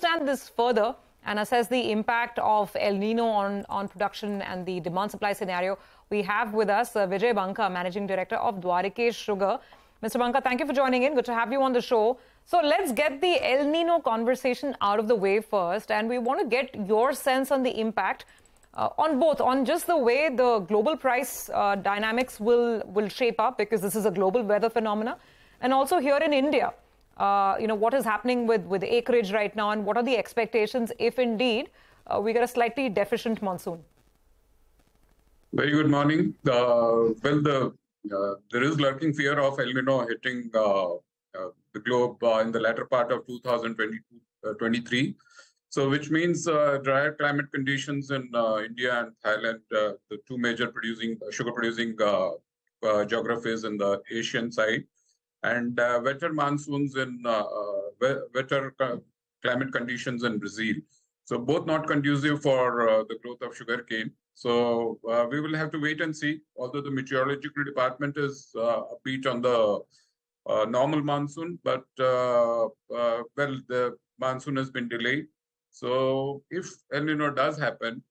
understand this further and assess the impact of El Nino on production and the demand-supply scenario, we have with us Vijay Banka, Managing Director of Dwarikesh Sugar. Mr. Banka, thank you for joining in. Good to have you on the show. So let's get the El Nino conversation out of the way first, and we want to get your sense on the impact on both, on just the way the global price dynamics will shape up, because this is a global weather phenomena, and also here in India, what is happening with acreage right now, and what are the expectations if indeed we get a slightly deficient monsoon? Very good morning. There is lurking fear of El Nino hitting the globe in the latter part of 2023. So, which means drier climate conditions in India and Thailand, the two major sugar-producing geographies in the Asian side, and wetter monsoons in wetter climate conditions in Brazil. So both not conducive for the growth of sugarcane. So we will have to wait and see. Although the meteorological department is upbeat on the normal monsoon, but the monsoon has been delayed. So if El Nino does happen,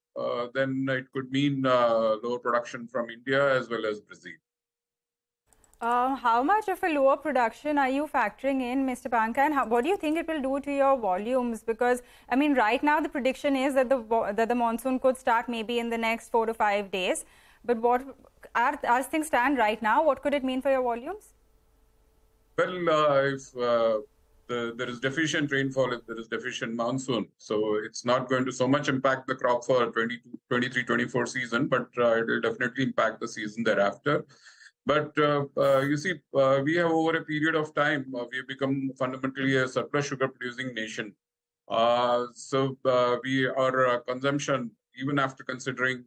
then it could mean lower production from India as well as Brazil. How much of a lower production are you factoring in, Mr. Banka, and what do you think it will do to your volumes? Because, I mean, right now the prediction is that the monsoon could start maybe in the next 4 to 5 days. But as things stand right now, what could it mean for your volumes? Well, if there is deficient rainfall, if there is deficient monsoon, so it's not going to so much impact the crop for 23-24 season, but it will definitely impact the season thereafter. But you see, we have over a period of time, we have become fundamentally a surplus sugar-producing nation. So our consumption, even after considering,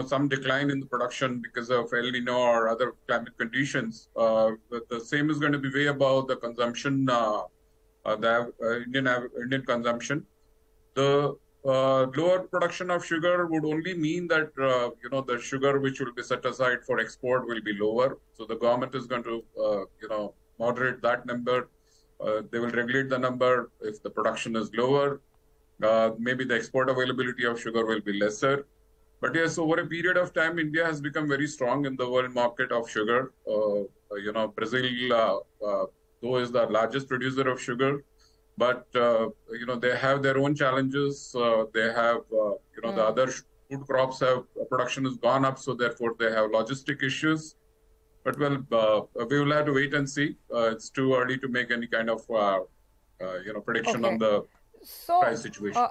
some decline in the production because of El Nino or other climate conditions, the same is going to be way above the consumption, the Indian consumption. The lower production of sugar would only mean that, the sugar which will be set aside for export will be lower. So the government is going to, moderate that number. They will regulate the number if the production is lower. Maybe the export availability of sugar will be lesser. But yes, over a period of time, India has become very strong in the world market of sugar. Brazil, though, is the largest producer of sugar. But, they have their own challenges. They have, the other food crops production has gone up. So therefore, they have logistic issues. But, we will have to wait and see. It's too early to make any kind of, prediction on the price situation.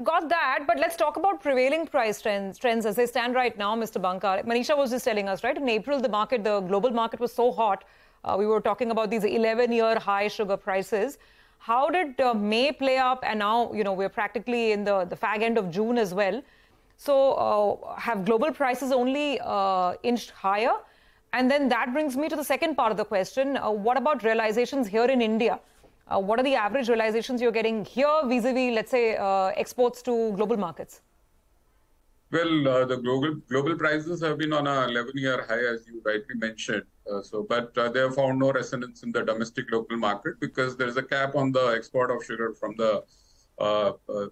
Got that. But let's talk about prevailing price trends as they stand right now, Mr. Banka. Manisha was just telling us, right? In April, the global market was so hot. We were talking about these 11-year high sugar prices. How did May play up? And now, we're practically in the fag end of June as well. So have global prices only inched higher? And then that brings me to the second part of the question. What about realizations here in India? What are the average realizations you're getting here vis-a-vis, let's say, exports to global markets? Well, the global prices have been on a 11-year high, as you rightly mentioned. But they have found no resonance in the domestic local market because there is a cap on the export of sugar from the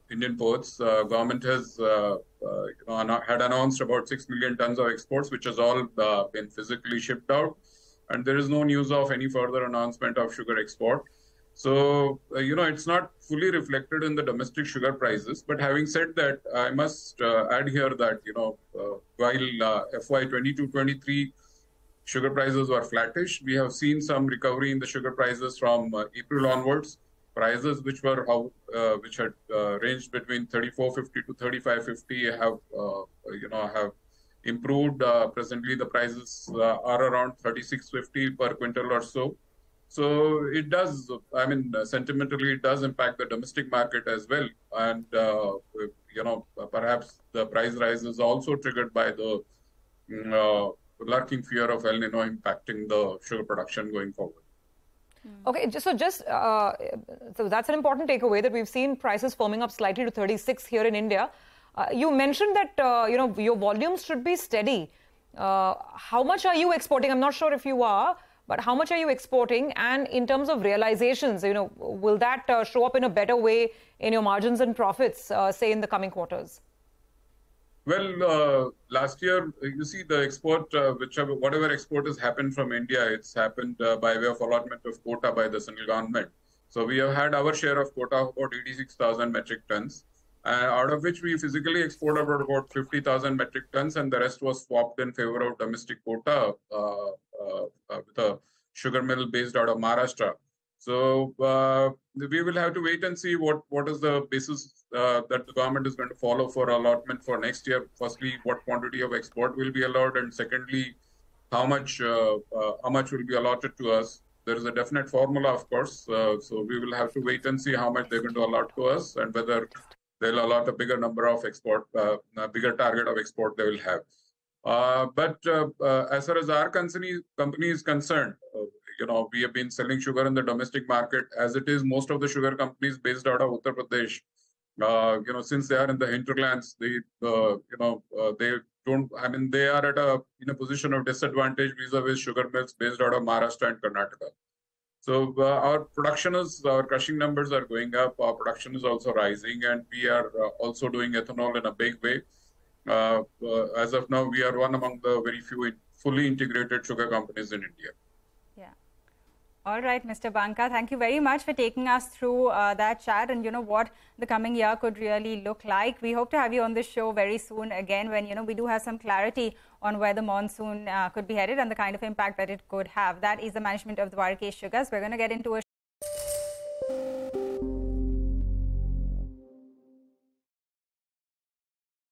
Indian ports. Government has had announced about 6 million tons of exports, which has all been physically shipped out. And there is no news of any further announcement of sugar export. So, it's not fully reflected in the domestic sugar prices. But having said that, I must add here that, while FY 22-23 sugar prices were flattish, we have seen some recovery in the sugar prices from April onwards. Prices which had ranged between 34.50 to 35.50 have improved. Presently, the prices are around 36.50 per quintal or so. So it does, sentimentally, it does impact the domestic market as well. And, perhaps the price rise is also triggered by the lurking fear of El Nino impacting the sugar production going forward. Okay, so that's an important takeaway that we've seen prices firming up slightly to 36 here in India. You mentioned that, your volumes should be steady. How much are you exporting? I'm not sure if you are. but how much are you exporting? And in terms of realizations, will that show up in a better way in your margins and profits, say in the coming quarters? Well, last year, you see the export, whatever export has happened from India, it's happened by way of allotment of quota by the central government. So we have had our share of quota of about 86,000 metric tons, out of which we physically exported about 50,000 metric tons, and the rest was swapped in favor of domestic quota with a sugar mill based out of Maharashtra. So we will have to wait and see what is the basis that the government is going to follow for allotment for next year. Firstly, what quantity of export will be allowed, and secondly, how much will be allotted to us. There is a definite formula, of course. So we will have to wait and see how much they're going to allot to us, and whether they'll allot a bigger number of export, a bigger target of export they will have. But as far as our company is concerned, we have been selling sugar in the domestic market as it is. Most of the sugar companies based out of Uttar Pradesh, since they are in the hinterlands, they don't. I mean, they are in a position of disadvantage vis-a-vis sugar mills based out of Maharashtra and Karnataka. So our crushing numbers are going up. Our production is also rising, and we are also doing ethanol in a big way. As of now, we are one among the very few fully integrated sugar companies in India. Yeah. All right, Mr. Banka, thank you very much for taking us through that chat and what the coming year could really look like. We hope to have you on the show very soon again when we do have some clarity on where the monsoon could be headed and the kind of impact that it could have. That is the management of Dwarikesh Sugars. We're going to get into a